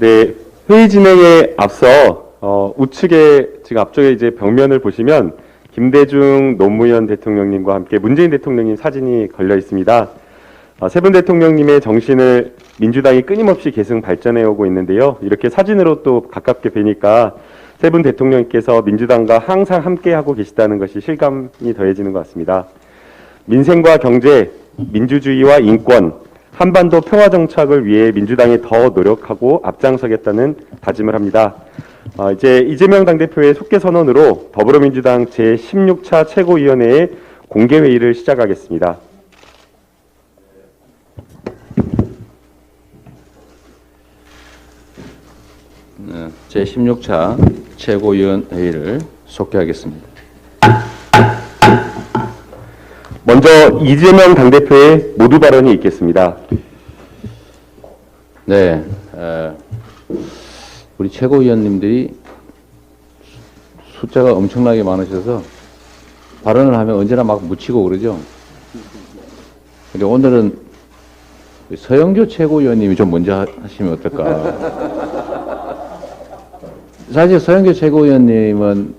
네, 회의 진행에 앞서 우측에 지금 앞쪽에 이제 벽면을 보시면 김대중 노무현 대통령님과 함께 문재인 대통령님 사진이 걸려 있습니다. 세 분 대통령님의 정신을 민주당이 끊임없이 계승 발전해 오고 있는데요. 이렇게 사진으로 또 가깝게 뵈니까 세 분 대통령께서 민주당과 항상 함께하고 계시다는 것이 실감이 더해지는 것 같습니다. 민생과 경제, 민주주의와 인권, 한반도 평화 정착을 위해 민주당이 더 노력하고 앞장서겠다는 다짐을 합니다. 이제 이재명 당대표의 속개 선언으로 더불어민주당 제16차 최고위원회의 공개회의를 시작하겠습니다. 제16차 최고위원회의를 속개하겠습니다. 먼저 이재명 당대표의 모두 발언이 있겠습니다. 네, 우리 최고위원님들이 숫자가 엄청나게 많으셔서 발언을 하면 언제나 막 묻히고 그러죠. 근데 오늘은 서영교 최고위원님이 좀 먼저 하시면 어떨까. 사실 서영교 최고위원님은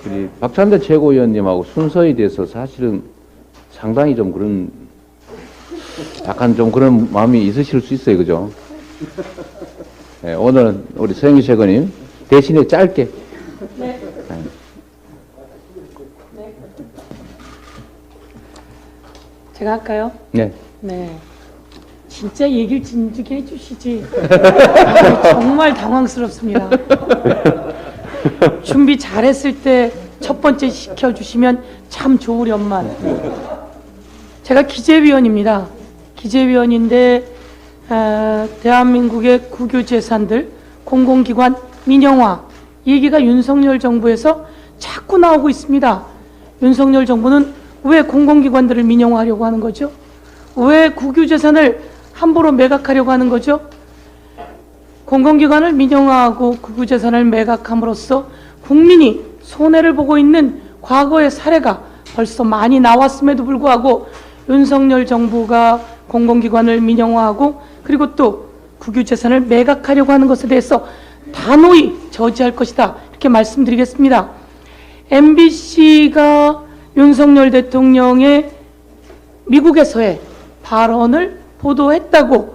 우리 박찬대 최고위원님하고 순서에 대해서 사실은 상당히 좀 그런 약간 좀 그런 마음이 있으실 수 있어요, 그죠? 네, 오늘은 우리 서영교 최고님 대신에 짧게. 네. 제가 할까요? 네. 네. 진짜 얘기를 진즉에 해주시지. 정말 당황스럽습니다. 준비 잘했을 때 첫 번째 시켜주시면 참 좋으련만. 제가 기재위원입니다. 기재위원인데 대한민국의 국유재산들, 공공기관 민영화 얘기가 윤석열 정부에서 자꾸 나오고 있습니다. 윤석열 정부는 왜 공공기관들을 민영화하려고 하는 거죠? 왜 국유재산을 함부로 매각하려고 하는 거죠? 공공기관을 민영화하고 국유재산을 매각함으로써 국민이 손해를 보고 있는 과거의 사례가 벌써 많이 나왔음에도 불구하고 윤석열 정부가 공공기관을 민영화하고 그리고 또 국유재산을 매각하려고 하는 것에 대해서 단호히 저지할 것이다, 이렇게 말씀드리겠습니다. MBC가 윤석열 대통령의 미국에서의 발언을 보도했다고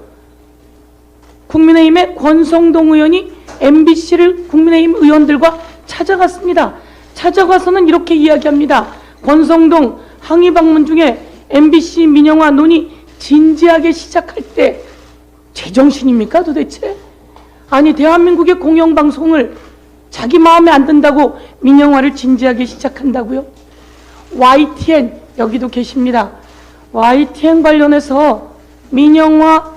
국민의힘의 권성동 의원이 MBC를 국민의힘 의원들과 찾아갔습니다. 찾아가서는 이렇게 이야기합니다. 권성동 항의 방문 중에 MBC 민영화 논의 진지하게 시작할 때 제정신입니까 도대체? 아니, 대한민국의 공영방송을 자기 마음에 안 든다고 민영화를 진지하게 시작한다고요? YTN 여기도 계십니다. YTN 관련해서 민영화,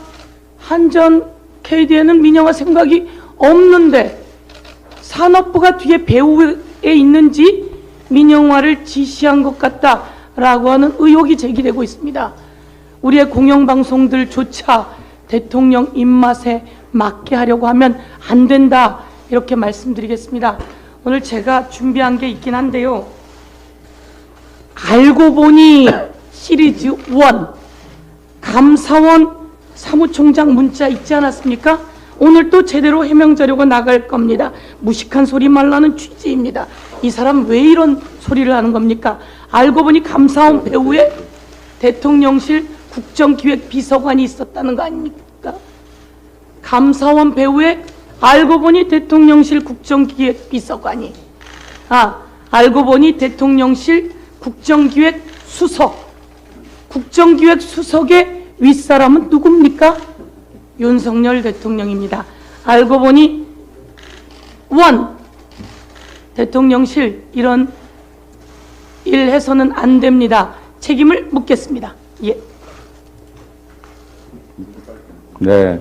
한전, KDN은 민영화 생각이 없는데 산업부가 뒤에 배후에 있는지 민영화를 지시한 것 같다라고 하는 의혹이 제기되고 있습니다. 우리의 공영방송들조차 대통령 입맛에 맞게 하려고 하면 안 된다, 이렇게 말씀드리겠습니다. 오늘 제가 준비한 게 있긴 한데요. 알고 보니 시리즈 1 감사원 사무총장 문자 있지 않았습니까? 오늘 또 제대로 해명 자료가 나갈 겁니다. 무식한 소리 말라는 취지입니다. 이 사람 왜 이런 소리를 하는 겁니까? 알고 보니 감사원 배후에 대통령실 국정기획비서관이 있었다는 거 아닙니까? 감사원 배후에 알고 보니 대통령실 국정기획비서관이, 알고 보니 대통령실 국정기획수석, 국정기획수석의 윗사람은 누굽니까? 윤석열 대통령입니다. 알고 보니 대통령실 이런 일 해서는 안 됩니다. 책임을 묻겠습니다. 예. 네.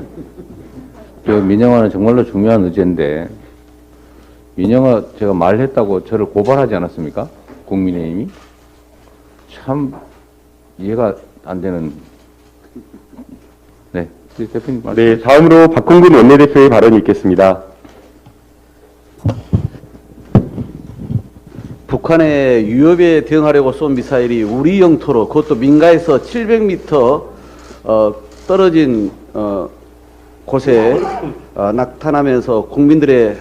민영화는 정말로 중요한 의제인데, 민영화 제가 말했다고 저를 고발하지 않았습니까? 국민의힘이? 참 이해가 안 되는. 네. 대표님 말씀. 네, 다음으로 박홍근 원내대표의 발언이 있겠습니다. 북한의 위협에 대응하려고 쏜 미사일이 우리 영토로, 그것도 민가에서 700m 떨어진 곳에 나타나면서 국민들은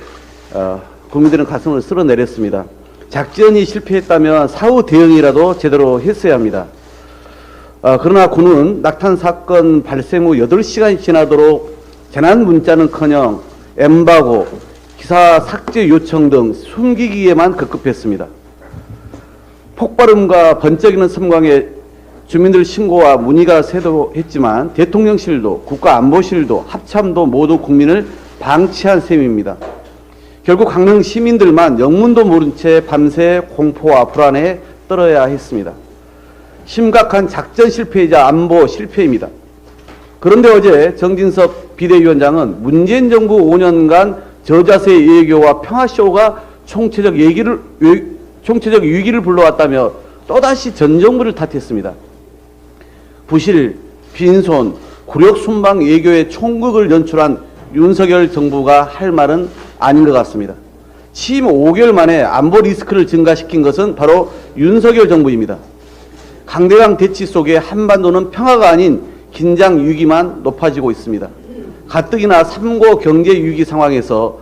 가슴을 쓸어내렸습니다. 작전이 실패했다면 사후 대응이라도 제대로 했어야 합니다. 그러나 군은 낙탄 사건 발생 후 8시간이 지나도록 재난 문자는커녕 엠바고, 기사 삭제 요청 등 숨기기에만 급급했습니다. 폭발음과 번쩍이는 섬광에 주민들 신고와 문의가 쇄도했지만 대통령실도 국가안보실도 합참도 모두 국민을 방치한 셈입니다. 결국 강릉 시민들만 영문도 모른 채 밤새 공포와 불안에 떨어야 했습니다. 심각한 작전 실패이자 안보 실패입니다. 그런데 어제 정진석 비대위원장은 문재인 정부 5년간 저자세 외교와 평화쇼가 총체적 위기를 불러왔다며 또다시 전 정부를 탓했습니다. 부실, 빈손, 굴욕순방 외교의 총극을 연출한 윤석열 정부가 할 말은 아닌 것 같습니다. 취임 5개월 만에 안보 리스크를 증가시킨 것은 바로 윤석열 정부입니다. 강대강 대치 속에 한반도는 평화가 아닌 긴장 위기만 높아지고 있습니다. 가뜩이나 3고 경제 위기 상황에서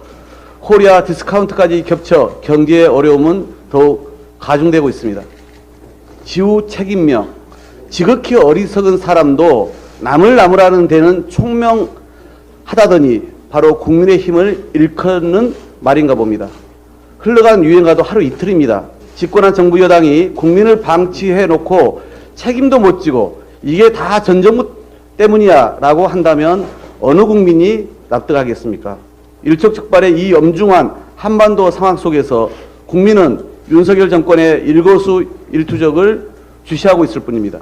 코리아 디스카운트까지 겹쳐 경제의 어려움은 더욱 가중되고 있습니다. 지우 책임명, 지극히 어리석은 사람도 남을 나무라는 데는 총명하다더니 바로 국민의 힘을 일컫는 말인가 봅니다. 흘러간 유행가도 하루 이틀입니다. 집권한 정부 여당이 국민을 방치해놓고 책임도 못 지고 이게 다 전 정부 때문이야 라고 한다면 어느 국민이 납득하겠습니까? 일촉즉발의 이 엄중한 한반도 상황 속에서 국민은 윤석열 정권의 일거수일투족을 주시하고 있을 뿐입니다.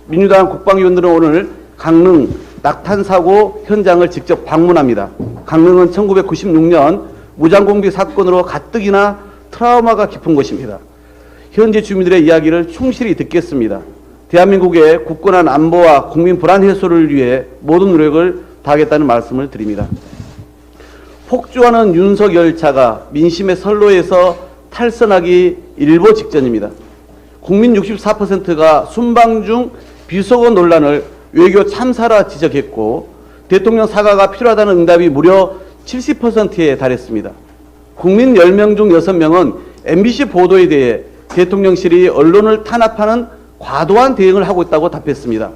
민주당 국방위원들은 오늘 강릉 낙탄 사고 현장을 직접 방문합니다. 강릉은 1996년 무장공비 사건으로 가뜩이나 트라우마가 깊은 곳입니다. 현지 주민들의 이야기를 충실히 듣겠습니다. 대한민국의 굳건한 안보와 국민 불안 해소를 위해 모든 노력을 다하겠다는 말씀을 드립니다. 폭주하는 윤석열차가 민심의 선로에서 탈선하기 일보 직전입니다. 국민 64%가 순방 중 비속어 논란을 외교 참사라 지적했고 대통령 사과가 필요하다는 응답이 무려 70%에 달했습니다. 국민 10명 중 6명은 MBC 보도에 대해 대통령실이 언론을 탄압하는 과도한 대응을 하고 있다고 답했습니다.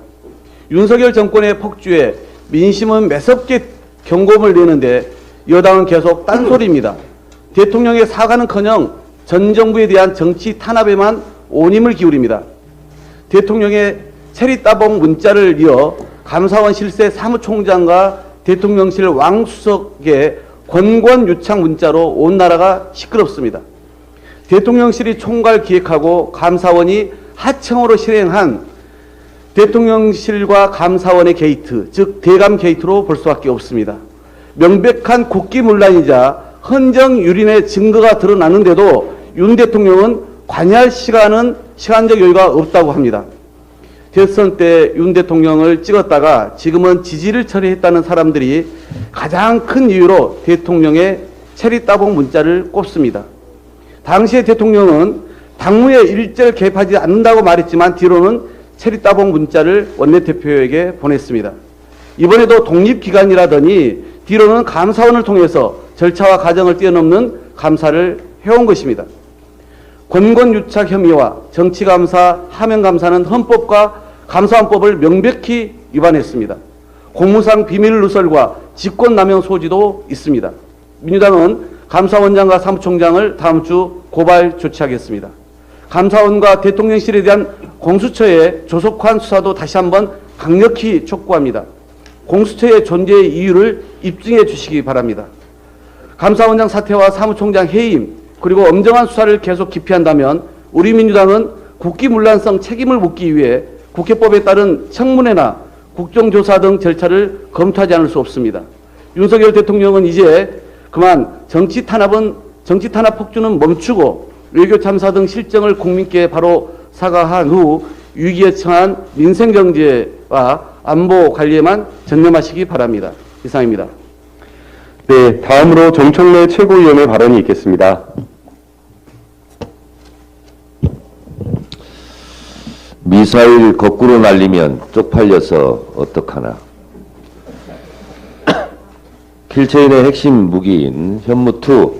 윤석열 정권의 폭주에 민심은 매섭게 경고음을 내는데 여당은 계속 딴소리입니다. 대통령의 사과는커녕 전 정부에 대한 정치 탄압에만 온 힘을 기울입니다. 대통령의 체리 따봉 문자를 이어 감사원 실세 사무총장과 대통령실 왕수석의 권권유착 문자로 온 나라가 시끄럽습니다. 대통령실이 총괄 기획하고 감사원이 하청으로 실행한 대통령실과 감사원의 게이트, 즉 대감 게이트로 볼 수밖에 없습니다. 명백한 국기문란이자 헌정유린의 증거가 드러나는데도 윤 대통령은 관여할 시간적 여유가 없다고 합니다. 대선 때 윤 대통령을 찍었다가 지금은 지지를 처리했다는 사람들이 가장 큰 이유로 대통령의 체리 따봉 문자를 꼽습니다. 당시의 대통령은 당무에 일절 개입하지 않는다고 말했지만 뒤로는 체리 따봉 문자를 원내대표에게 보냈습니다. 이번에도 독립기관이라더니 뒤로는 감사원을 통해서 절차와 과정을 뛰어넘는 감사를 해온 것입니다. 권권유착 혐의와 정치감사, 하명감사는 헌법과 감사원법을 명백히 위반했습니다. 공무상 비밀 누설과 직권남용 소지도 있습니다. 민주당은 감사원장과 사무총장을 다음 주 고발 조치하겠습니다. 감사원과 대통령실에 대한 공수처의 조속한 수사도 다시 한번 강력히 촉구합니다. 공수처의 존재의 이유를 입증해 주시기 바랍니다. 감사원장 사퇴와 사무총장 해임 그리고 엄정한 수사를 계속 기피한다면 우리 민주당은 국기문란성 책임을 묻기 위해 국회법에 따른 청문회나 국정조사 등 절차를 검토하지 않을 수 없습니다. 윤석열 대통령은 이제 그만 정치 탄압 폭주는 멈추고 외교 참사 등 실정을 국민께 바로 사과한 후 위기에 처한 민생경제와 안보 관리에만 전념하시기 바랍니다. 이상입니다. 네, 다음으로 정청래 최고위원의 발언이 있겠습니다. 미사일 거꾸로 날리면 쪽팔려서 어떡하나. 킬체인의 핵심 무기인 현무2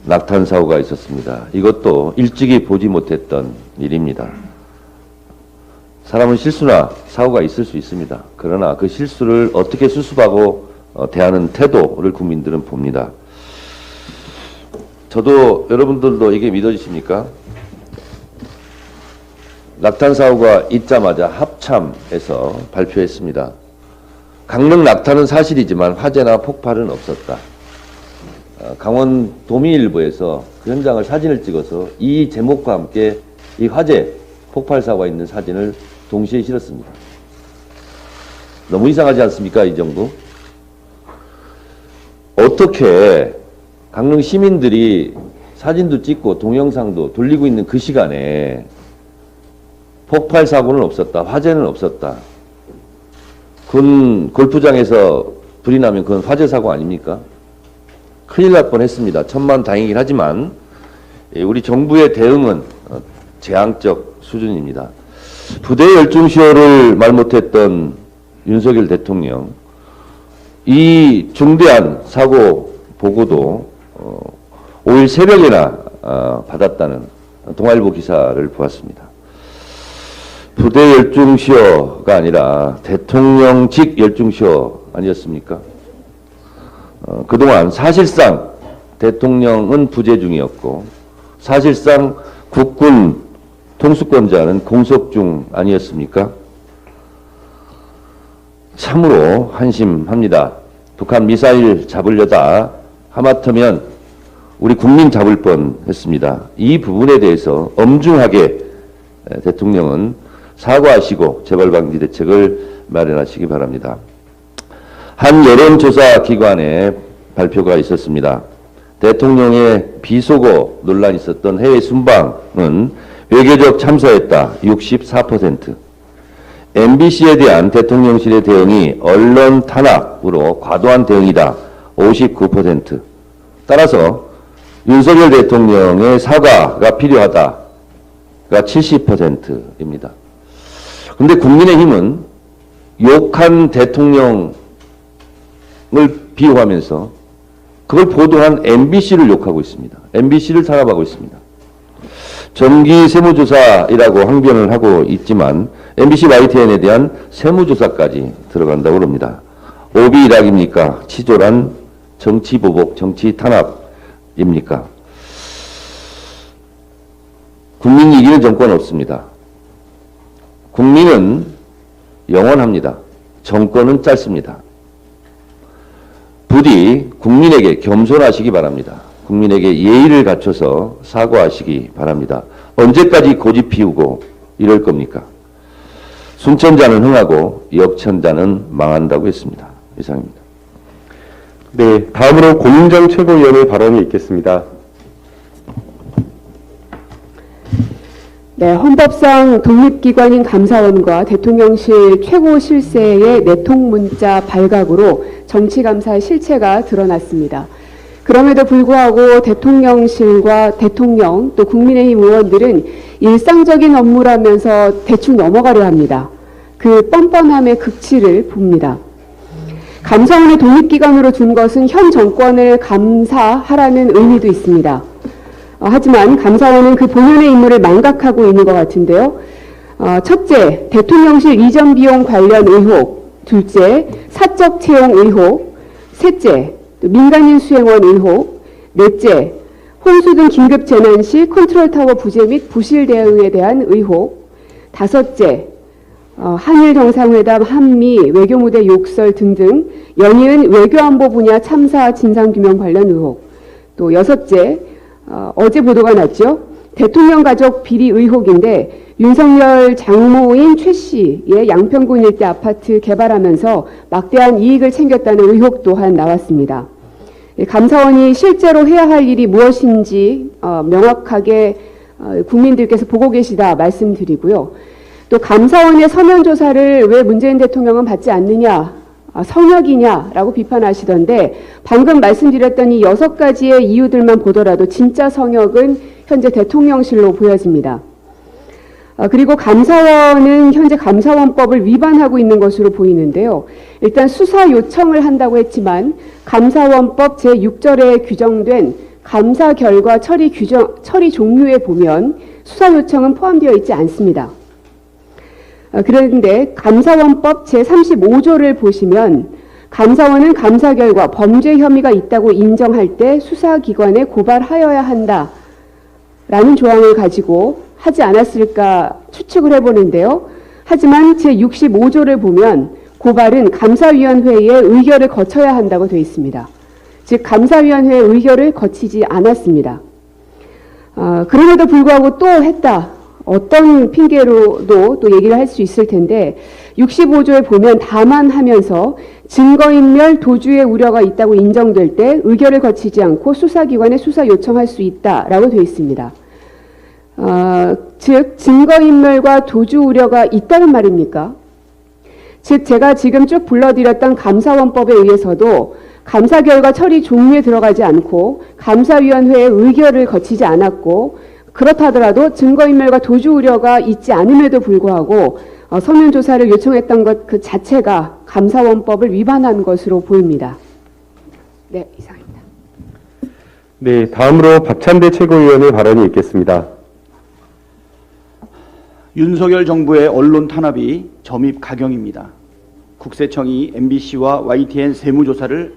낙탄 사고가 있었습니다. 이것도 일찍이 보지 못했던 일입니다. 사람은 실수나 사고가 있을 수 있습니다. 그러나 그 실수를 어떻게 수습하고 대하는 태도를 국민들은 봅니다. 저도 여러분들도 이게 믿어지십니까? 낙탄 사고가 있자마자 합참에서 발표했습니다. 강릉 낙탄은 사실이지만 화재나 폭발은 없었다. 강원 도민일보에서 그 현장을 사진을 찍어서 이 제목과 함께 이 화재 폭발 사고가 있는 사진을 동시에 실었습니다. 너무 이상하지 않습니까? 이 정도? 어떻게 강릉 시민들이 사진도 찍고 동영상도 돌리고 있는 그 시간에 폭발 사고는 없었다. 화재는 없었다. 군 골프장에서 불이 나면 그건 화재 사고 아닙니까? 큰일 날 뻔했습니다. 천만다행이긴 하지만 우리 정부의 대응은 재앙적 수준입니다. 부대 열중시효를 말 못했던 윤석열 대통령, 이 중대한 사고 보고도 5일 새벽에나 받았다는 동아일보 기사를 보았습니다. 부대 열중시효가 아니라 대통령직 열중시효 아니었습니까? 그동안 사실상 대통령은 부재 중이었고 사실상 국군 통수권자는 공석 중 아니었습니까? 참으로 한심합니다. 북한 미사일 잡으려다 하마터면 우리 국민 잡을 뻔했습니다. 이 부분에 대해서 엄중하게 대통령은 사과하시고 재발방지 대책을 마련하시기 바랍니다. 한 여론조사 기관의 발표가 있었습니다. 대통령의 비속어 논란이 있었던 해외 순방은 외교적 참사였다. 64%. MBC에 대한 대통령실의 대응이 언론 탄압으로 과도한 대응이다. 59%. 따라서 윤석열 대통령의 사과가 필요하다가 70%입니다. 그런데 국민의힘은 욕한 대통령을 비호하면서 그걸 보도한 MBC를 욕하고 있습니다. MBC를 탄압하고 있습니다. 정기 세무조사이라고 항변을 하고 있지만 MBC YTN에 대한 세무조사까지 들어간다고 합니다. 오비락입니까? 치졸한 정치보복, 정치 탄압입니까? 국민 이기는 정권 없습니다. 국민은 영원합니다. 정권은 짧습니다. 부디 국민에게 겸손하시기 바랍니다. 국민에게 예의를 갖춰서 사과하시기 바랍니다. 언제까지 고집 피우고 이럴 겁니까? 순천자는 흥하고 역천자는 망한다고 했습니다. 이상입니다. 네, 다음으로 고민정 최고위원의 발언이 있겠습니다. 네, 헌법상 독립기관인 감사원과 대통령실 최고실세의 내통문자 발각으로 정치감사의 실체가 드러났습니다. 그럼에도 불구하고 대통령실과 대통령 또 국민의힘 의원들은 일상적인 업무라면서 대충 넘어가려 합니다. 그 뻔뻔함의 극치를 봅니다. 감사원의 독립기관으로 둔 것은 현 정권을 감사하라는 의미도 있습니다. 하지만 감사원은 그 본연의 임무를 망각하고 있는 것 같은데요. 첫째, 대통령실 이전 비용 관련 의혹. 둘째, 사적 채용 의혹. 셋째, 민간인 수행원 의혹. 넷째, 홍수등 긴급재난시 컨트롤타워 부재 및 부실 대응에 대한 의혹. 다섯째, 한일 정상회담, 한미 외교무대 욕설 등등 연이은 외교안보 분야 참사 진상규명 관련 의혹. 또 여섯째, 어제 보도가 났죠. 대통령 가족 비리 의혹인데 윤석열 장모인 최 씨의 양평군 일대 아파트 개발하면서 막대한 이익을 챙겼다는 의혹 또한 나왔습니다. 감사원이 실제로 해야 할 일이 무엇인지 명확하게 국민들께서 보고 계시다 말씀드리고요. 또 감사원의 서면 조사를 왜 문재인 대통령은 받지 않느냐, 성역이냐라고 비판하시던데 방금 말씀드렸던 이 6가지의 이유들만 보더라도 진짜 성역은 현재 대통령실로 보여집니다. 그리고 감사원은 현재 감사원법을 위반하고 있는 것으로 보이는데요. 일단 수사 요청을 한다고 했지만 감사원법 제6절에 규정된 감사 결과 처리 종류에 보면 수사 요청은 포함되어 있지 않습니다. 그런데 감사원법 제35조를 보시면 감사원은 감사 결과 범죄 혐의가 있다고 인정할 때 수사기관에 고발하여야 한다라는 조항을 가지고 하지 않았을까 추측을 해보는데요. 하지만 제65조를 보면 고발은 감사위원회의 의결을 거쳐야 한다고 되어 있습니다. 즉 감사위원회의 의결을 거치지 않았습니다. 그럼에도 불구하고 또 했다. 어떤 핑계로도 또 얘기를 할 수 있을 텐데 65조에 보면 다만 하면서 증거인멸 도주의 우려가 있다고 인정될 때 의결을 거치지 않고 수사기관에 수사 요청할 수 있다라고 되어 있습니다. 즉 증거인멸과 도주 우려가 있다는 말입니까? 즉 제가 지금 쭉 불러드렸던 감사원법에 의해서도 감사 결과 처리 종류에 들어가지 않고 감사위원회의 의결을 거치지 않았고 그렇다 하더라도 증거인멸과 도주 우려가 있지 않음에도 불구하고 서면 조사를 요청했던 것 그 자체가 감사원법을 위반한 것으로 보입니다. 네, 이상입니다. 네, 다음으로 박찬대 최고위원의 발언이 있겠습니다. 윤석열 정부의 언론 탄압이 점입 가경입니다. 국세청이 MBC와 YTN 세무조사를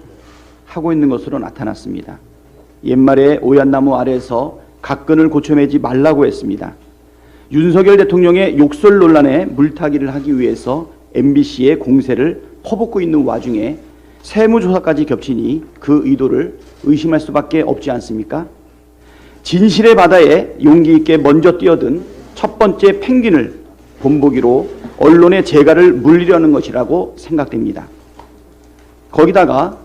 하고 있는 것으로 나타났습니다. 옛말에 오얏나무 아래에서 각근을 고쳐매지 말라고 했습니다. 윤석열 대통령의 욕설 논란에 물타기를 하기 위해서 MBC의 공세를 퍼붓고 있는 와중에 세무조사까지 겹치니 그 의도를 의심할 수밖에 없지 않습니까? 진실의 바다에 용기 있게 먼저 뛰어든 첫 번째 펭귄을 본보기로 언론의 재갈을 물리려는 것이라고 생각됩니다. 거기다가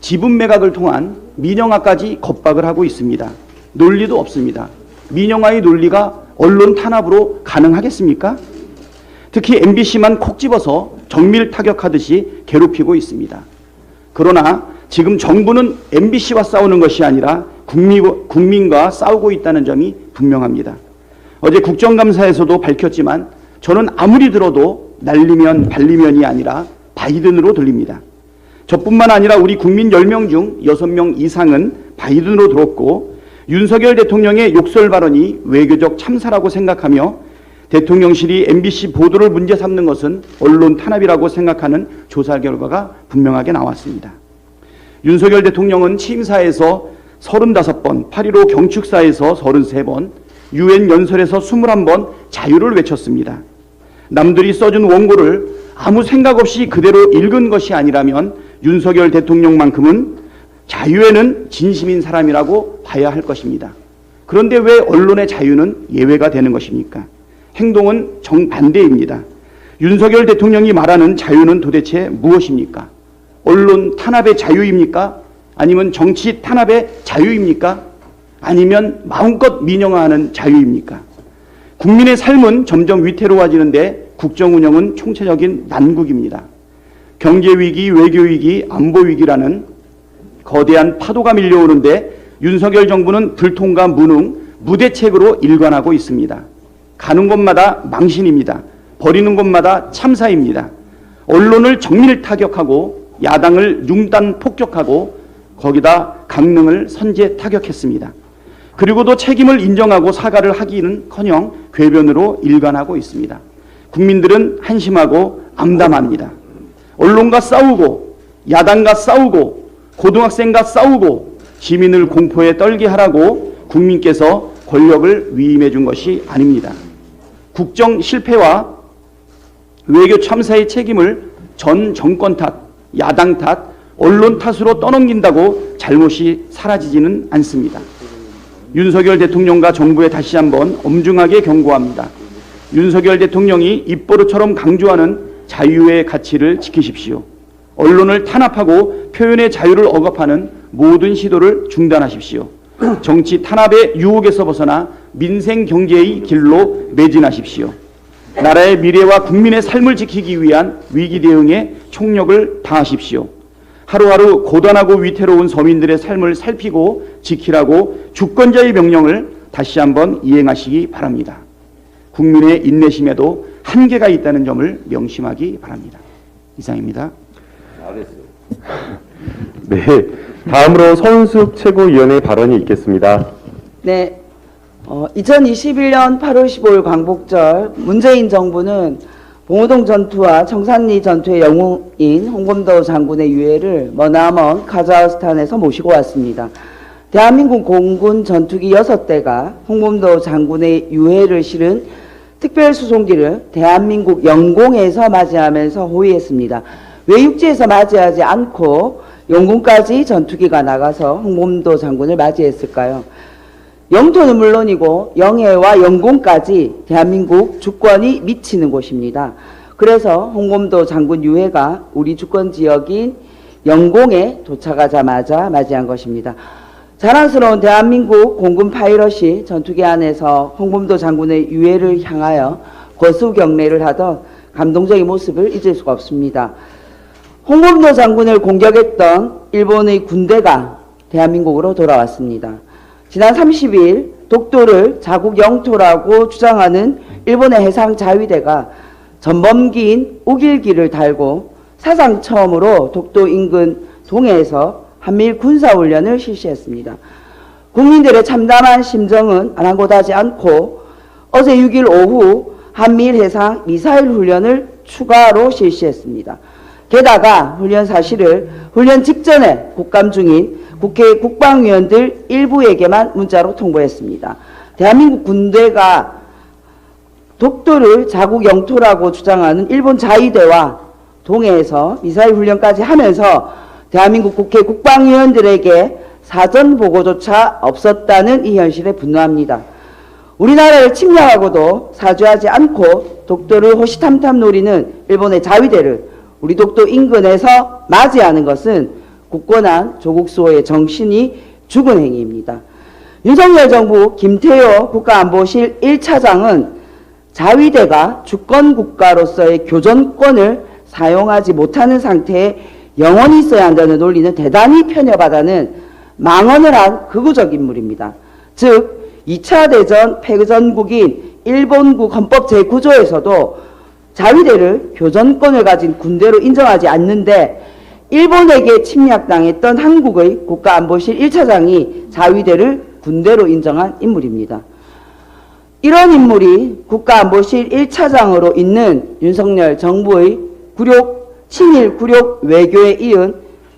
지분 매각을 통한 민영화까지 겁박을 하고 있습니다. 논리도 없습니다. 민영화의 논리가 언론 탄압으로 가능하겠습니까? 특히 MBC만 콕 집어서 정밀 타격하듯이 괴롭히고 있습니다. 그러나 지금 정부는 MBC와 싸우는 것이 아니라 국민과 싸우고 있다는 점이 분명합니다. 어제 국정감사에서도 밝혔지만 저는 아무리 들어도 날리면 발리면이 아니라 바이든으로 들립니다. 저뿐만 아니라 우리 국민 10명 중 6명 이상은 바이든으로 들었고 윤석열 대통령의 욕설 발언이 외교적 참사라고 생각하며 대통령실이 MBC 보도를 문제 삼는 것은 언론 탄압이라고 생각하는 조사 결과가 분명하게 나왔습니다. 윤석열 대통령은 취임사에서 35번, 8.15 경축사에서 33번, UN 연설에서 21번 자유를 외쳤습니다. 남들이 써준 원고를 아무 생각 없이 그대로 읽은 것이 아니라면 윤석열 대통령만큼은 자유에는 진심인 사람이라고 봐야 할 것입니다. 그런데 왜 언론의 자유는 예외가 되는 것입니까? 행동은 정반대입니다. 윤석열 대통령이 말하는 자유는 도대체 무엇입니까? 언론 탄압의 자유입니까? 아니면 정치 탄압의 자유입니까? 아니면 마음껏 민영화하는 자유입니까? 국민의 삶은 점점 위태로워지는데 국정 운영은 총체적인 난국입니다. 경제위기, 외교위기, 안보위기라는 거대한 파도가 밀려오는데 윤석열 정부는 불통과 무능, 무대책으로 일관하고 있습니다. 가는 곳마다 망신입니다. 버리는 곳마다 참사입니다. 언론을 정밀 타격하고 야당을 융단 폭격하고 거기다 강릉을 선제 타격했습니다. 그리고도 책임을 인정하고 사과를 하기는커녕 궤변으로 일관하고 있습니다. 국민들은 한심하고 암담합니다. 언론과 싸우고 야당과 싸우고 고등학생과 싸우고 시민을 공포에 떨게 하라고 국민께서 권력을 위임해 준 것이 아닙니다. 국정 실패와 외교 참사의 책임을 전 정권 탓, 야당 탓, 언론 탓으로 떠넘긴다고 잘못이 사라지지는 않습니다. 윤석열 대통령과 정부에 다시 한번 엄중하게 경고합니다. 윤석열 대통령이 입버릇처럼 강조하는 자유의 가치를 지키십시오. 언론을 탄압하고 표현의 자유를 억압하는 모든 시도를 중단하십시오. 정치 탄압의 유혹에서 벗어나 민생 경제의 길로 매진하십시오. 나라의 미래와 국민의 삶을 지키기 위한 위기 대응에 총력을 다하십시오. 하루하루 고단하고 위태로운 서민들의 삶을 살피고 지키라고 주권자의 명령을 다시 한번 이행하시기 바랍니다. 국민의 인내심에도 한계가 있다는 점을 명심하기 바랍니다. 이상입니다. 네, 다음으로 손숙 최고위원의 발언이 있겠습니다. 네, 2021년 8월 15일 광복절 문재인 정부는 봉오동 전투와 청산리 전투의 영웅인 홍범도 장군의 유해를 머나먼 카자흐스탄에서 모시고 왔습니다. 대한민국 공군 전투기 6대가 홍범도 장군의 유해를 실은 특별수송기를 대한민국 영공에서 맞이하면서 호위했습니다. 왜 육지에서 맞이하지 않고 영공까지 전투기가 나가서 홍범도 장군을 맞이했을까요? 영토는 물론이고 영해와 영공까지 대한민국 주권이 미치는 곳입니다. 그래서 홍범도 장군 유해가 우리 주권 지역인 영공에 도착하자마자 맞이한 것입니다. 자랑스러운 대한민국 공군 파일럿이 전투기 안에서 홍범도 장군의 유해를 향하여 거수 경례를 하던 감동적인 모습을 잊을 수가 없습니다. 홍범도 장군을 공격했던 일본의 군대가 대한민국으로 돌아왔습니다. 지난 30일 독도를 자국 영토라고 주장하는 일본의 해상 자위대가 전범기인 우길기를 달고 사상 처음으로 독도 인근 동해에서 한미일 군사훈련을 실시했습니다. 국민들의 참담한 심정은 아랑곳하지 않고 어제 6일 오후 한미일 해상 미사일 훈련을 추가로 실시했습니다. 게다가 훈련 사실을 훈련 직전에 국감 중인 국회 국방위원들 일부에게만 문자로 통보했습니다. 대한민국 군대가 독도를 자국 영토라고 주장하는 일본 자위대와 동해에서 미사일 훈련까지 하면서 대한민국 국회 국방위원들에게 사전 보고조차 없었다는 이 현실에 분노합니다. 우리나라를 침략하고도 사죄하지 않고 독도를 호시탐탐 노리는 일본의 자위대를 우리 독도 인근에서 맞이하는 것은 굳건한 조국 수호의 정신이 죽은 행위입니다. 윤석열 정부 김태효 국가안보실 1차장은 자위대가 주권 국가로서의 교전권을 사용하지 못하는 상태에 영원히 있어야 한다는 논리는 대단히 편협하다는 망언을 한 극우적 인물입니다. 즉 2차 대전 패전국인 일본국 헌법 제9조에서도 자위대를 교전권을 가진 군대로 인정하지 않는데 일본에게 침략당했던 한국의 국가안보실 1차장이 자위대를 군대로 인정한 인물입니다. 이런 인물이 국가안보실 1차장으로 있는 윤석열 정부의 친일 굴욕 외교에 이은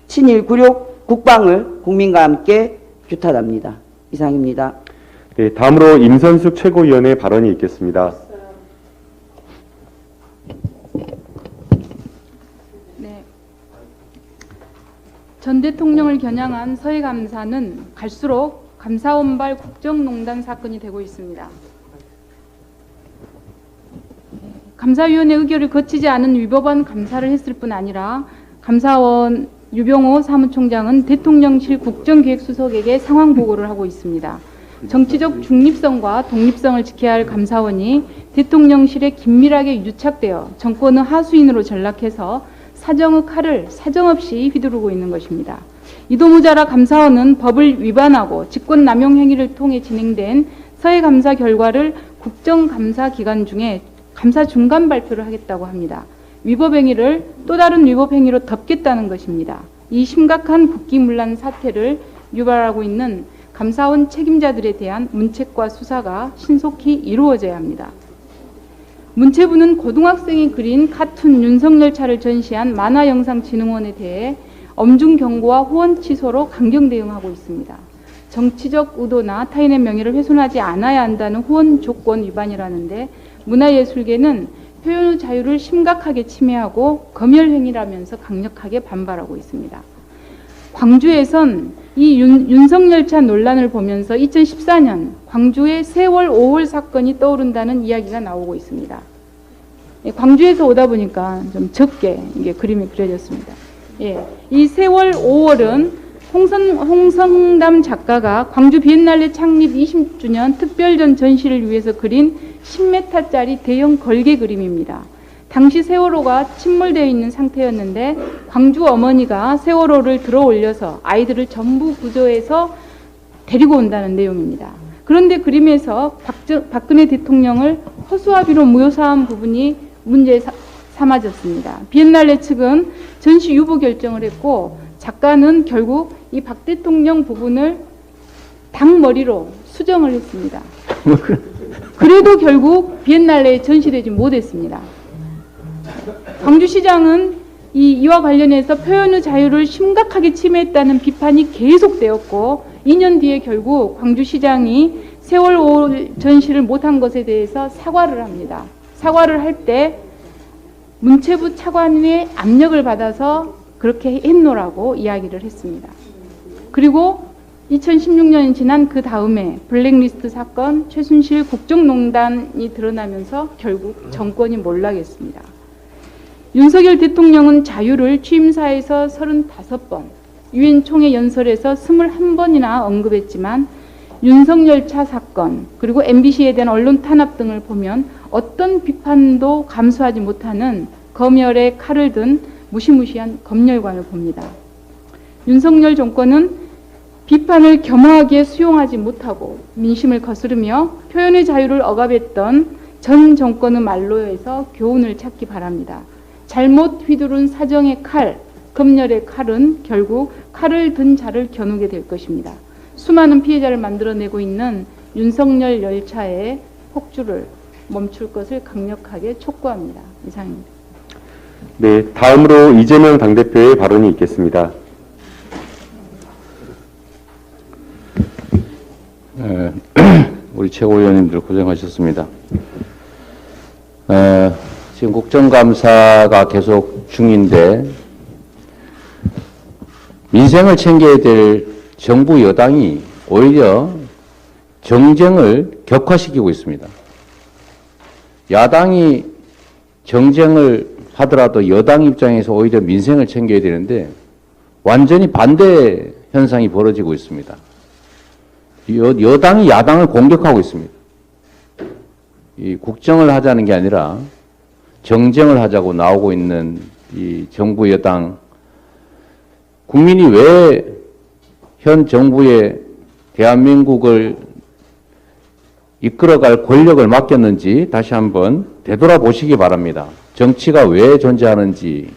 친일 굴욕 국방을 국민과 함께 규탄합니다. 이상입니다. 네, 다음으로 임선숙 최고위원의 발언이 있겠습니다. 네. 전 대통령을 겨냥한 서해 감사는 갈수록 감사원발 국정농단 사건이 되고 있습니다. 감사위원회 의결을 거치지 않은 위법한 감사를 했을 뿐 아니라 감사원 유병호 사무총장은 대통령실 국정기획수석에게 상황 보고를 하고 있습니다. 정치적 중립성과 독립성을 지켜야 할 감사원이 대통령실에 긴밀하게 유착되어 정권의 하수인으로 전락해서 사정의 칼을 사정없이 휘두르고 있는 것입니다. 이도 모자라 감사원은 법을 위반하고 직권남용 행위를 통해 진행된 서해 감사 결과를 국정감사 기간 중에 감사 중간 발표를 하겠다고 합니다. 위법행위를 또 다른 위법행위로 덮겠다는 것입니다. 이 심각한 국기문란 사태를 유발하고 있는 감사원 책임자들에 대한 문책과 수사가 신속히 이루어져야 합니다. 문체부는 고등학생이 그린 카툰 윤석열차를 전시한 만화영상진흥원에 대해 엄중 경고와 후원 취소로 강경 대응하고 있습니다. 정치적 의도나 타인의 명예를 훼손하지 않아야 한다는 후원 조건 위반이라는데 문화예술계는 표현의 자유를 심각하게 침해하고 검열행위라면서 강력하게 반발하고 있습니다. 광주에선 이 윤석열차 논란을 보면서 2014년 광주의 세월 5월 사건이 떠오른다는 이야기가 나오고 있습니다. 광주에서 오다 보니까 좀 적게 이게 그림이 그려졌습니다. 이 세월 5월은 홍성담 작가가 광주 비엔날레 창립 20주년 특별전 전시를 위해서 그린 10m짜리 대형 걸개 그림입니다. 당시 세월호가 침몰되어 있는 상태였는데 광주 어머니가 세월호를 들어 올려서 아이들을 전부 구조해서 데리고 온다는 내용입니다. 그런데 그림에서 박근혜 대통령을 허수아비로 무효사한 부분이 문제 삼아졌습니다. 비엔날레 측은 전시 유보 결정을 했고 작가는 결국 이 박 대통령 부분을 닭머리로 수정을 했습니다. 그래도 결국 비엔날레에 전시되지 못했습니다. 광주시장은 이와 관련해서 표현의 자유를 심각하게 침해했다는 비판이 계속되었고 2년 뒤에 결국 광주시장이 세월 5 전시를 못한 것에 대해서 사과를 합니다. 사과를 할 때 문체부 차관의 압력을 받아서 그렇게 했노라고 이야기를 했습니다. 그리고 2016년이 지난 그 다음에 블랙리스트 사건, 최순실 국정농단이 드러나면서 결국 정권이 몰락했습니다. 윤석열 대통령은 자유를 취임사에서 35번, 유엔 총회 연설에서 21번이나 언급했지만 윤석열 차 사건, 그리고 MBC에 대한 언론 탄압 등을 보면 어떤 비판도 감수하지 못하는 검열의 칼을 든 무시무시한 검열관을 봅니다. 윤석열 정권은 비판을 겸허하게 수용하지 못하고 민심을 거스르며 표현의 자유를 억압했던 전 정권의 말로에서 교훈을 찾기 바랍니다. 잘못 휘두른 사정의 칼, 검열의 칼은 결국 칼을 든 자를 겨누게 될 것입니다. 수많은 피해자를 만들어내고 있는 윤석열 열차의 폭주를 멈출 것을 강력하게 촉구합니다. 이상입니다. 네, 다음으로 이재명 당대표의 발언이 있겠습니다. 우리 최고위원님들 고생하셨습니다. 지금 국정감사가 계속 중인데 민생을 챙겨야 될 정부 여당이 오히려 정쟁을 격화시키고 있습니다. 야당이 정쟁을 하더라도 여당 입장에서 오히려 민생을 챙겨야 되는데 완전히 반대 현상이 벌어지고 있습니다. 여당이 야당을 공격하고 있습니다. 이 국정을 하자는 게 아니라 정쟁을 하자고 나오고 있는 이 정부 여당, 국민이 왜 현 정부에 대한민국을 이끌어갈 권력을 맡겼는지 다시 한번 되돌아보시기 바랍니다. 정치가 왜 존재하는지,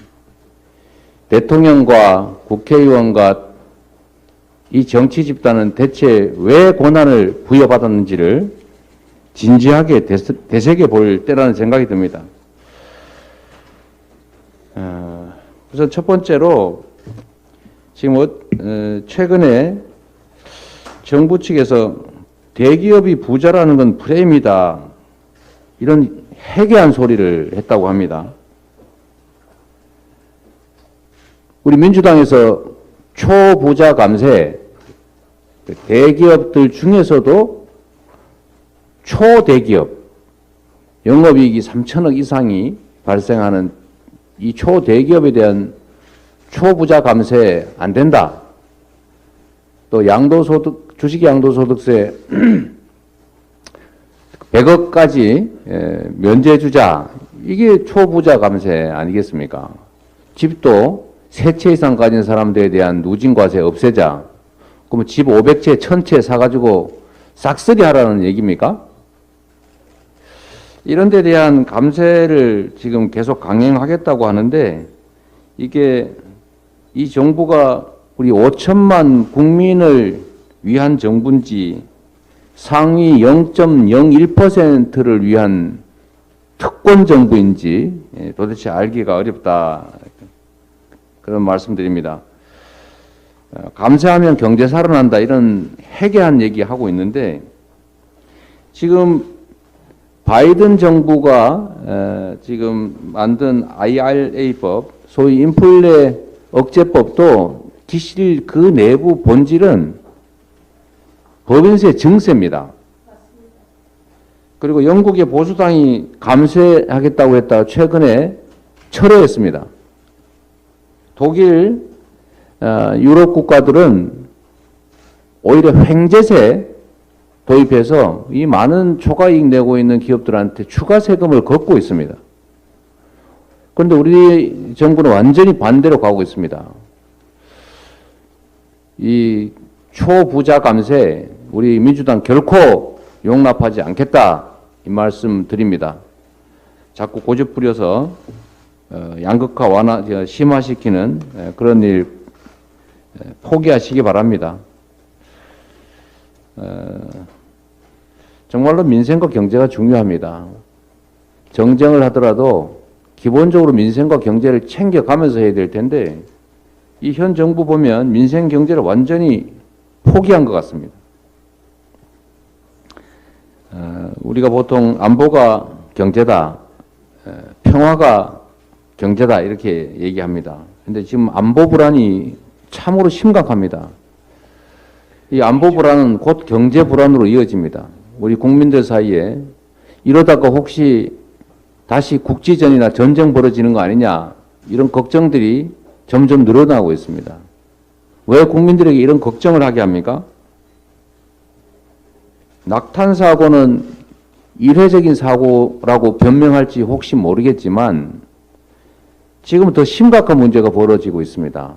대통령과 국회의원과 이 정치 집단은 대체 왜 권한을 부여받았는지를 진지하게 되새겨 볼 때라는 생각이 듭니다. 우선 첫 번째로 지금 최근에 정부 측에서 대기업이 부자라는 건 프레임이다, 이런 해괴한 소리를 했다고 합니다. 우리 민주당에서 초부자 감세, 대기업들 중에서도 초대기업, 영업이익이 3천억 이상이 발생하는 이 초대기업에 대한 초부자 감세 안 된다. 또 양도소득, 주식 양도소득세 100억까지 면제 주자. 이게 초부자 감세 아니겠습니까? 집도 3채 이상 가진 사람들에 대한 누진과세 없애자. 그러면 집 500채, 1000채 사가지고 싹쓸이 하라는 얘기입니까? 이런 데 대한 감세를 지금 계속 강행하겠다고 하는데 이게 이 정부가 우리 5천만 국민을 위한 정부인지 상위 0.01%를 위한 특권 정부인지 도대체 알기가 어렵다, 그런 말씀드립니다. 감세하면 경제 살아난다, 이런 해괴한 얘기하고 있는데 지금 바이든 정부가 지금 만든 IRA법, 소위 인플레 억제법도 기실 그 내부 본질은 법인세 증세입니다. 그리고 영국의 보수당이 감세하겠다고 했다가 최근에 철회했습니다. 독일, 유럽 국가들은 오히려 횡재세 도입해서 이 많은 초과이익 내고 있는 기업들한테 추가 세금을 걷고 있습니다. 그런데 우리 정부는 완전히 반대로 가고 있습니다. 이 초부자 감세, 우리 민주당 결코 용납하지 않겠다, 이 말씀 드립니다. 자꾸 고집 부려서 양극화 완화 심화시키는 그런 일 포기하시기 바랍니다. 정말로 민생과 경제가 중요합니다. 정쟁을 하더라도 기본적으로 민생과 경제를 챙겨가면서 해야 될 텐데 이 현 정부 보면 민생 경제를 완전히 포기한 것 같습니다. 우리가 보통 안보가 경제다, 평화가 경제다 이렇게 얘기합니다. 근데 지금 안보 불안이 참으로 심각합니다. 이 안보 불안은 곧 경제 불안으로 이어집니다. 우리 국민들 사이에 이러다가 혹시 다시 국지전이나 전쟁 벌어지는 거 아니냐 이런 걱정들이 점점 늘어나고 있습니다. 왜 국민들에게 이런 걱정을 하게 합니까? 낙탄 사고는 일회적인 사고라고 변명할지 혹시 모르겠지만 지금 더 심각한 문제가 벌어지고 있습니다.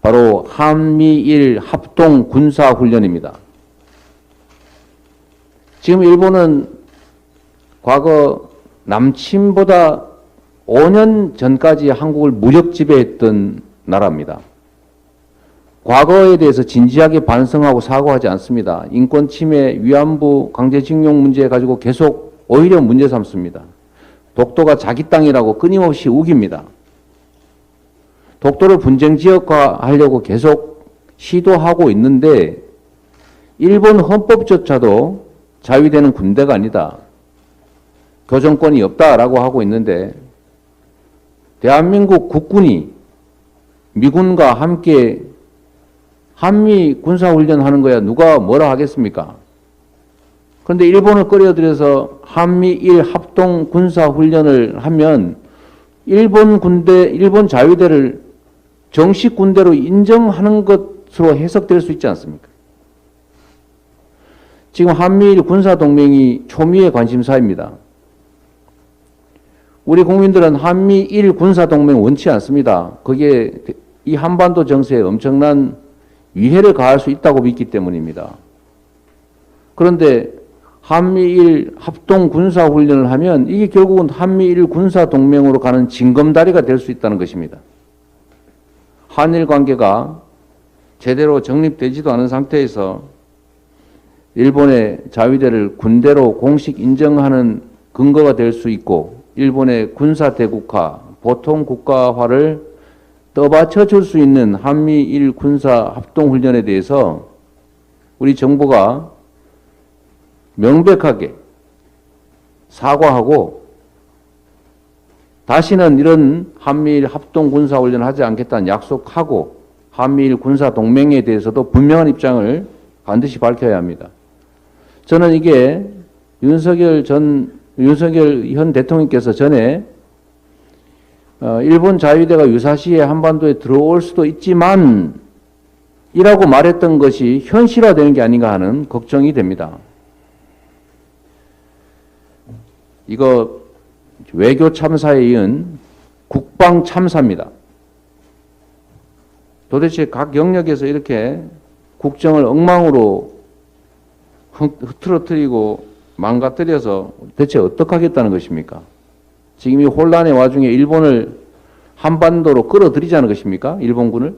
바로 한미일 합동 군사훈련입니다. 지금 일본은 과거 남침보다 5년 전까지 한국을 무력 지배했던 나라입니다. 과거에 대해서 진지하게 반성하고 사과하지 않습니다. 인권 침해, 위안부, 강제징용 문제 가지고 계속 오히려 문제 삼습니다. 독도가 자기 땅이라고 끊임없이 우깁니다. 독도를 분쟁 지역화하려고 계속 시도하고 있는데 일본 헌법조차도 자위되는 군대가 아니다. 교정권이 없다라고 하고 있는데 대한민국 국군이 미군과 함께 한미 군사훈련 하는 거야 누가 뭐라 하겠습니까? 그런데 일본을 끌어들여서 한미일 합동 군사훈련을 하면 일본 군대, 일본 자위대를 정식 군대로 인정하는 것으로 해석될 수 있지 않습니까? 지금 한미일 군사동맹이 초미의 관심사입니다. 우리 국민들은 한미일 군사동맹 원치 않습니다. 그게 이 한반도 정세에 엄청난 위해를 가할 수 있다고 믿기 때문입니다. 그런데 한미일 합동 군사훈련을 하면 이게 결국은 한미일 군사동맹으로 가는 징검다리가 될 수 있다는 것입니다. 한일 관계가 제대로 정립되지도 않은 상태에서 일본의 자위대를 군대로 공식 인정하는 근거가 될 수 있고 일본의 군사대국화, 보통국가화를 떠받쳐 줄 수 있는 한미일 군사 합동훈련에 대해서 우리 정부가 명백하게 사과하고 다시는 이런 한미일 합동군사훈련을 하지 않겠다는 약속하고 한미일 군사동맹에 대해서도 분명한 입장을 반드시 밝혀야 합니다. 저는 이게 윤석열 현 대통령께서 전에 일본 자위대가 유사시에 한반도에 들어올 수도 있지만 이라고 말했던 것이 현실화되는 게 아닌가 하는 걱정이 됩니다. 이거 외교 참사에 이은 국방 참사입니다. 도대체 각 영역에서 이렇게 국정을 엉망으로 흐트러뜨리고 망가뜨려서 대체 어떻게 하겠다는 것입니까? 지금 이 혼란의 와중에 일본을 한반도로 끌어들이자는 것입니까? 일본군을?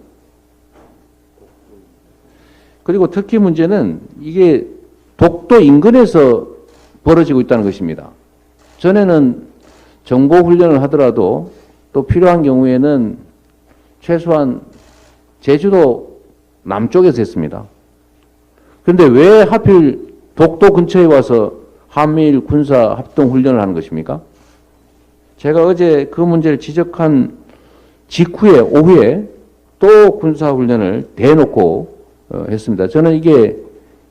그리고 특히 문제는 이게 독도 인근에서 벌어지고 있다는 것입니다. 전에는 정보훈련을 하더라도 또 필요한 경우에는 최소한 제주도 남쪽에서 했습니다. 그런데 왜 하필 독도 근처에 와서 한미일 군사 합동 훈련을 하는 것입니까? 제가 어제 그 문제를 지적한 직후에 오후에 또 군사 훈련을 대놓고 했습니다. 저는 이게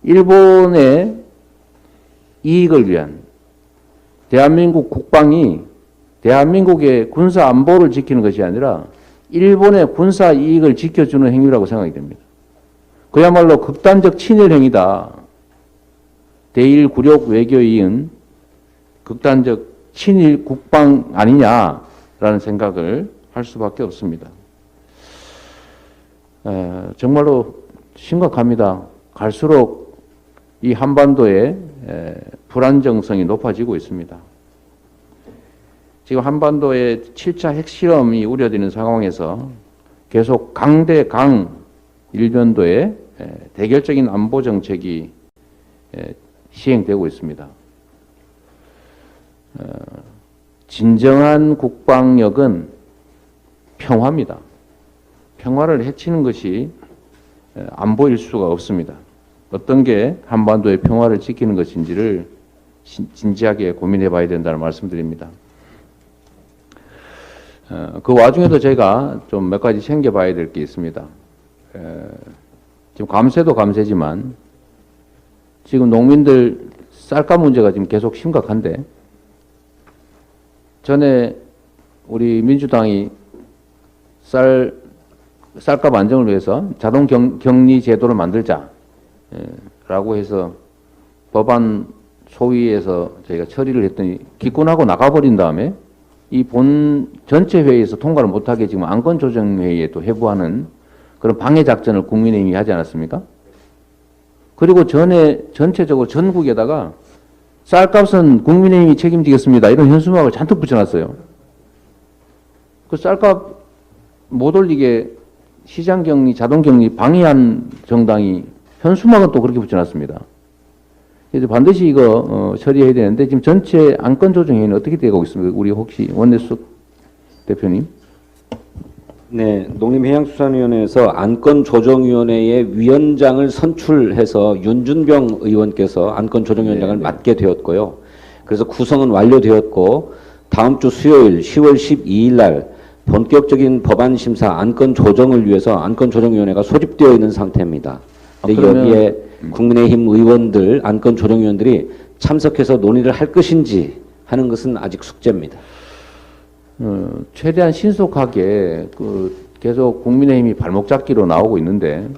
일본의 이익을 위한 대한민국 국방이 대한민국의 군사 안보를 지키는 것이 아니라 일본의 군사 이익을 지켜주는 행위라고 생각이 됩니다. 그야말로 극단적 친일 행위다. 대일 굴욕 외교에 이은 극단적 친일 국방 아니냐라는 생각을 할 수밖에 없습니다. 정말로 심각합니다. 갈수록 이 한반도에 불안정성이 높아지고 있습니다. 지금 한반도의 7차 핵실험이 우려되는 상황에서 계속 강대강 일변도의 대결적인 안보 정책이 시행되고 있습니다. 진정한 국방력은 평화입니다. 평화를 해치는 것이 안보일 수가 없습니다. 어떤 게 한반도의 평화를 지키는 것인지를 진지하게 고민해 봐야 된다는 말씀드립니다. 그 와중에도 제가 좀 몇 가지 챙겨봐야 될 게 있습니다. 지금 감세도 감세지만 지금 농민들 쌀값 문제가 지금 계속 심각한데 전에 우리 민주당이 쌀값 안정을 위해서 자동 격리 제도를 만들자 라고 해서 법안 소위에서 저희가 처리를 했더니 기권하고 나가버린 다음에 이 본 전체 회의에서 통과를 못하게 지금 안건조정회의에 또 회부하는 그런 방해 작전을 국민의힘이 하지 않았습니까? 그리고 전체적으로 전국에다가 쌀값은 국민의힘이 책임지겠습니다. 이런 현수막을 잔뜩 붙여놨어요. 그 쌀값 못 올리게 시장격리, 자동격리 방해한 정당이 현수막은 또 그렇게 붙여놨습니다. 그래서 반드시 이거 처리해야 되는데 지금 전체 안건조정회의는 어떻게 되고 있습니까? 우리 혹시 원내수 대표님? 네, 농림해양수산위원회에서 안건조정위원회의 위원장을 선출해서 윤준병 의원께서 안건조정위원장을 맡게 되었고요. 그래서 구성은 완료되었고 다음 주 수요일 10월 12일 날 본격적인 법안 심사 안건 조정을 위해서 안건조정위원회가 소집되어 있는 상태입니다. 근데 여기에 국민의힘 의원들, 안건조정위원들이 참석해서 논의를 할 것인지 하는 것은 아직 숙제입니다. 최대한 신속하게 계속 국민의힘이 발목 잡기로 나오고 있는데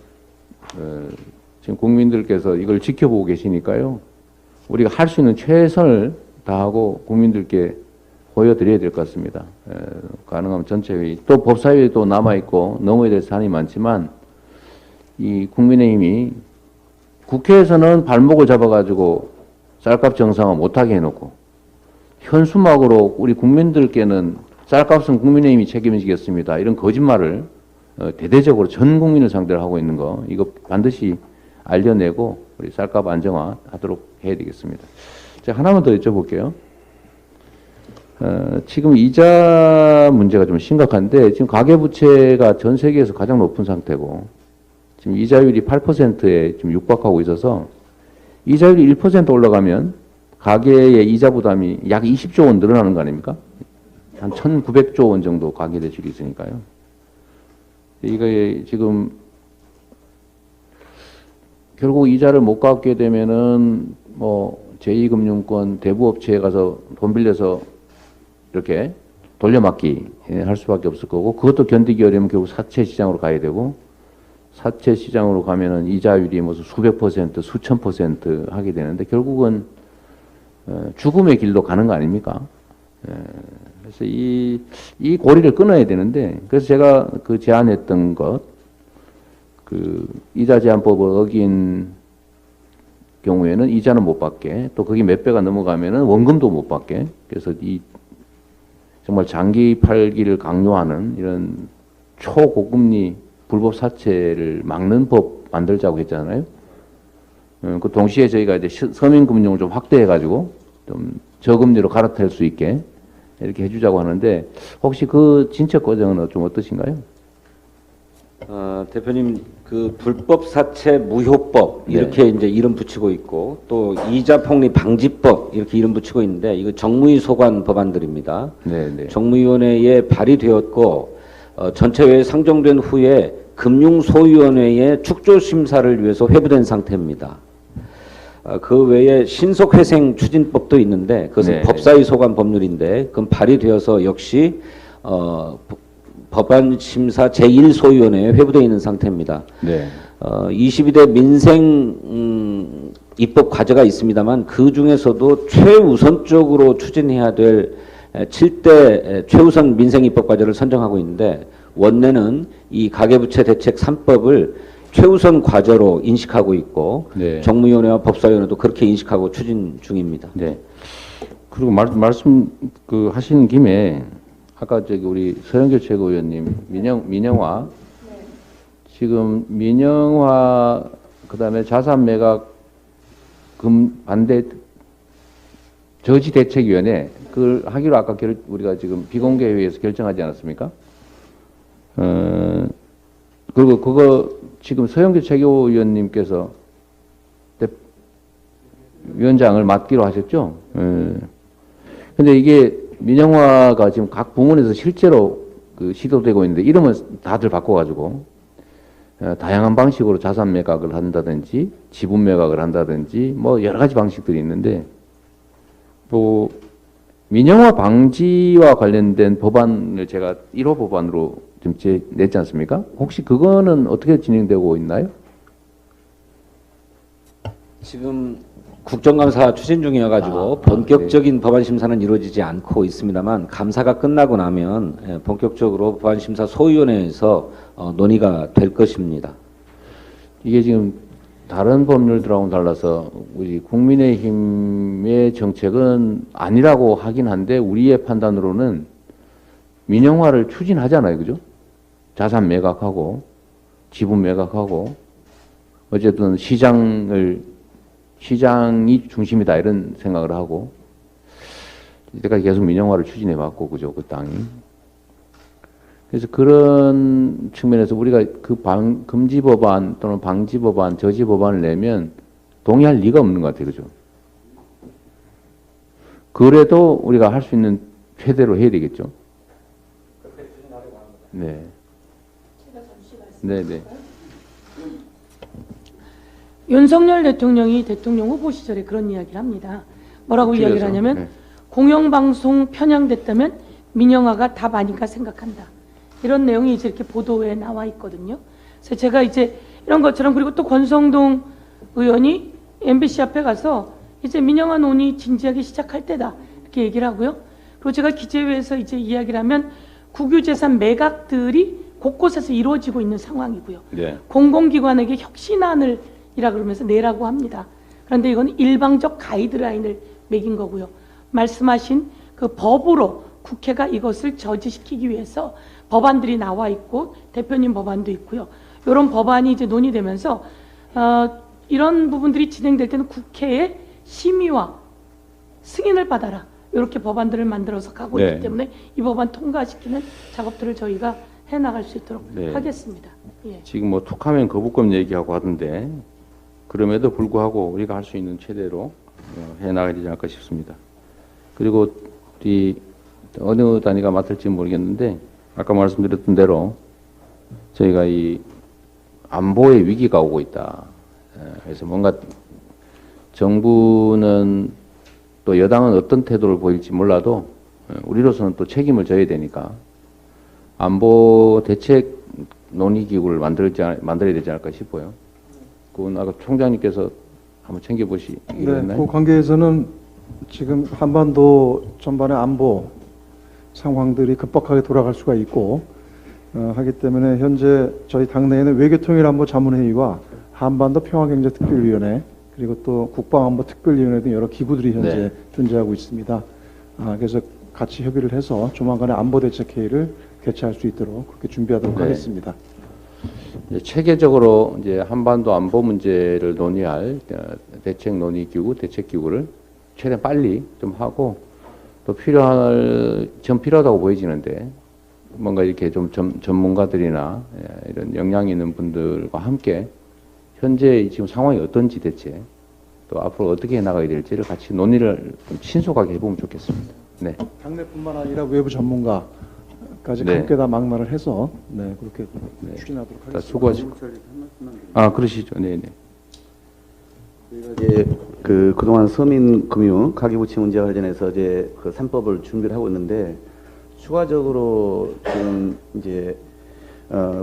지금 국민들께서 이걸 지켜보고 계시니까요. 우리가 할 수 있는 최선을 다하고 국민들께 보여드려야 될 것 같습니다. 가능하면 전체 회의, 또 법사위에도 남아있고 넘어야 될 사안이 많지만 이 국민의힘이 국회에서는 발목을 잡아가지고 쌀값 정상화 못하게 해놓고 현수막으로 우리 국민들께는 쌀값은 국민의힘이 책임지겠습니다. 이런 거짓말을 대대적으로 전 국민을 상대로 하고 있는 거 이거 반드시 알려내고 우리 쌀값 안정화 하도록 해야 되겠습니다. 제가 하나만 더 여쭤볼게요. 지금 이자 문제가 좀 심각한데 지금 가계부채가 전 세계에서 가장 높은 상태고 지금 이자율이 8%에 지금 육박하고 있어서 이자율이 1% 올라가면 가계의 이자 부담이 약 20조 원 늘어나는 거 아닙니까? 한 1,900조 원 정도 가계 대출이 있으니까요. 이게 지금 결국 이자를 못 갚게 되면은 뭐 제2금융권 대부업체에 가서 돈 빌려서 이렇게 돌려막기 할 수밖에 없을 거고 그것도 견디기 어려우면 결국 사채 시장으로 가야 되고 사채 시장으로 가면은 이자율이 무슨 수백 퍼센트, 수천 퍼센트 하게 되는데 결국은 죽음의 길로 가는 거 아닙니까? 그래서 이 고리를 끊어야 되는데 그래서 제가 그 제안했던 것, 그 이자 제한법을 어긴 경우에는 이자는 못 받게 또 그게 몇 배가 넘어가면은 원금도 못 받게 그래서 이 정말 장기 팔기를 강요하는 이런 초고금리 불법 사채를 막는 법 만들자고 했잖아요. 그 동시에 저희가 이제 서민금융을 좀 확대해가지고 좀 저금리로 갈아탈 수 있게 이렇게 해주자고 하는데 혹시 그 진척 과정은 좀 어떠신가요? 대표님 그 불법 사채 무효법 이렇게 네. 이제 이름 붙이고 있고 또 이자 폭리 방지법 이렇게 이름 붙이고 있는데 이거 정무위 소관 법안들입니다. 네, 네. 정무위원회에 발의되었고 전체회에 상정된 후에 금융소위원회에 축조 심사를 위해서 회부된 상태입니다. 그 외에 신속회생 추진법도 있는데 그것은 네. 법사위 소관 법률인데 그건 발의되어서 역시 법안 심사 제1소위원회에 회부되어 있는 상태입니다. 네. 22대 민생 입법 과제가 있습니다만 그 중에서도 최우선적으로 추진해야 될 7대 최우선 민생 입법 과제를 선정하고 있는데 원내는 이 가계부채 대책 3법을 최우선 과제로 인식하고 있고 네. 정무위원회와 법사위원회도 그렇게 인식하고 추진 중입니다. 네. 그리고 말씀 그 하시는 김에 아까 저기 우리 서영교 최고위원님 민영화 지금 민영화 그다음에 자산 매각 반대 저지 대책위원회 그걸 하기로 아까 우리가 지금 비공개 회의에서 결정하지 않았습니까? 그리고 그거 지금 서영교 최고위원님께서 위원장을 맡기로 하셨죠? 근데 이게 민영화가 지금 각 부문에서 실제로 그 시도되고 있는데 이름은 다들 바꿔가지고 다양한 방식으로 자산 매각을 한다든지 지분 매각을 한다든지 뭐 여러 가지 방식들이 있는데 뭐 민영화 방지와 관련된 법안을 제가 1호 법안으로 좀 냈지 않습니까? 혹시 그거는 어떻게 진행되고 있나요? 지금 국정감사 추진 중이어가지고 본격적인 법안 심사는 이루어지지 않고 있습니다만 감사가 끝나고 나면 본격적으로 법안 심사 소위원회에서 논의가 될 것입니다. 이게 지금 다른 법률들하고는 달라서 우리 국민의힘의 정책은 아니라고 하긴 한데 우리의 판단으로는 민영화를 추진하잖아요, 그죠? 자산 매각하고 지분 매각하고 어쨌든 시장이 중심이다 이런 생각을 하고 이때까지 계속 민영화를 추진해 왔고 그죠 그 땅이 그래서 그런 측면에서 우리가 그 금지 법안 또는 방지 법안 저지 법안을 내면 동의할 리가 없는 것 같아요 그죠 그래도 우리가 할 수 있는 최대로 해야 되겠죠 네. 네네. 윤석열 대통령이 대통령 후보 시절에 그런 이야기를 합니다. 뭐라고 줄여서, 이야기를 하냐면 네. 공영방송 편향됐다면 민영화가 답 아닌가 생각한다. 이런 내용이 이제 이렇게 보도에 나와 있거든요. 그래서 제가 이제 이런 것처럼 그리고 또 권성동 의원이 MBC 앞에 가서 이제 민영화 논의 진지하게 시작할 때다 이렇게 얘기를 하고요. 그리고 제가 기재회에서 이제 이야기를 하면 국유재산 매각들이 곳곳에서 이루어지고 있는 상황이고요. 네. 공공기관에게 혁신안을 이라 그러면서 내라고 합니다. 그런데 이건 일방적 가이드라인을 매긴 거고요. 말씀하신 그 법으로 국회가 이것을 저지시키기 위해서 법안들이 나와 있고 대표님 법안도 있고요. 이런 법안이 이제 논의되면서 이런 부분들이 진행될 때는 국회의 심의와 승인을 받아라. 이렇게 법안들을 만들어서 가고 네. 있기 때문에 이 법안 통과시키는 작업들을 저희가 해나갈 수 있도록 네. 하겠습니다. 예. 지금 뭐 툭하면 거부권 얘기하고 하던데 그럼에도 불구하고 우리가 할 수 있는 최대로 해나가야 되지 않을까 싶습니다. 그리고 우리 어느 단위가 맡을지 모르겠는데 아까 말씀드렸던 대로 저희가 이 안보의 위기가 오고 있다. 그래서 뭔가 정부는 또 여당은 어떤 태도를 보일지 몰라도 우리로서는 또 책임을 져야 되니까 안보 대책 논의기구를 만들어야 되지 않을까 싶어요. 그건 아까 총장님께서 한번 챙겨보시기로 했나요? 네, 그 관계에서는 지금 한반도 전반의 안보 상황들이 급박하게 돌아갈 수가 있고 하기 때문에 현재 저희 당내에는 외교통일안보 자문회의와 한반도 평화경제특별위원회 그리고 또 국방안보특별위원회 등 여러 기구들이 현재 네. 존재하고 있습니다. 그래서 같이 협의를 해서 조만간에 안보대책회의를 개최할 수 있도록 그렇게 준비하도록 네. 하겠습니다. 이제 체계적으로 이제 한반도 안보 문제를 논의할 대책 논의기구, 대책기구를 최대한 빨리 좀 하고 또 좀 필요하다고 보여지는데 뭔가 이렇게 좀 전문가들이나 이런 역량 있는 분들과 함께 현재 지금 상황이 어떤지 대체 또 앞으로 어떻게 해나가야 될지를 같이 논의를 좀 신속하게 해보면 좋겠습니다. 네. 당내뿐만 아니라 외부 전문가까지 네. 함께 다 망라를 해서 그렇게 추진하도록 자, 하겠습니다. 수고하시고. 그러시죠. 네네. 저희가 이제 그동안 서민금융 가계부채 문제와 관련해서 이제 그 3법을 준비를 하고 있는데 추가적으로 지금 이제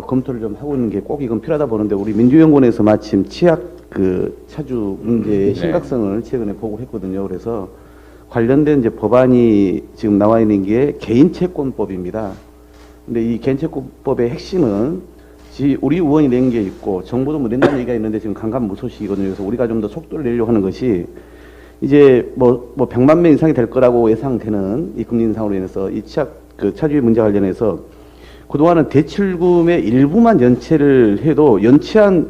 검토를 좀 하고 있는 게 꼭 이건 필요하다 보는데 우리 민주연구원에서 마침 치약 차주 문제의 심각성을 최근에 보고했거든요. 그래서 관련된 이제 법안이 지금 나와 있는 게 개인채권법입니다. 근데 이 개인채권법의 핵심은 우리 의원이 낸 게 있고 정부도 뭐 낸다는 얘기가 있는데 지금 강간무소식이거든요. 그래서 우리가 좀 더 속도를 내려고 하는 것이 이제 뭐 100만 명 이상이 될 거라고 예상되는 이 금리 인상으로 인해서 이 차주의 문제 관련해서 그동안은 대출금의 일부만 연체를 해도 연체한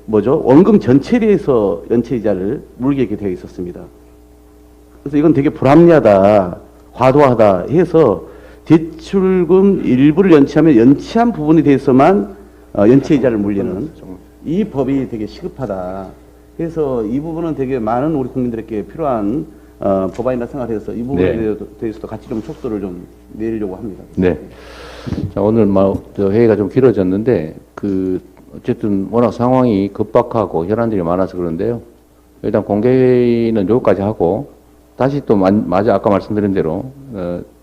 원금 전체에 대해서 연체이자를 물게 되어 있었습니다. 그래서 이건 되게 불합리하다, 과도하다 해서 대출금 일부를 연체하면 연체한 부분에 대해서만 연체이자를 물리는 이 법이 되게 시급하다. 그래서 이 부분은 되게 많은 우리 국민들에게 필요한 법안이라 생각해서 이 부분에 대해서도 같이 좀 속도를 좀 내리려고 합니다. 네. 자, 오늘 회의가 좀 길어졌는데 어쨌든 워낙 상황이 급박하고 혈안들이 많아서 그런데요. 일단 공개회의는 여기까지 하고 다시 또 아까 말씀드린 대로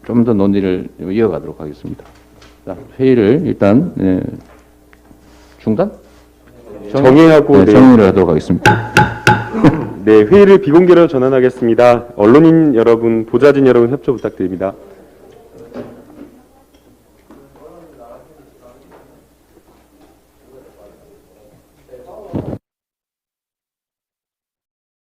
좀 더 논의를 이어가도록 하겠습니다. 자, 회의를 일단 중단? 정회하고 정의를 하도록 하겠습니다. 네, 회의를 비공개로 전환하겠습니다. 언론인 여러분, 보좌진 여러분 협조 부탁드립니다.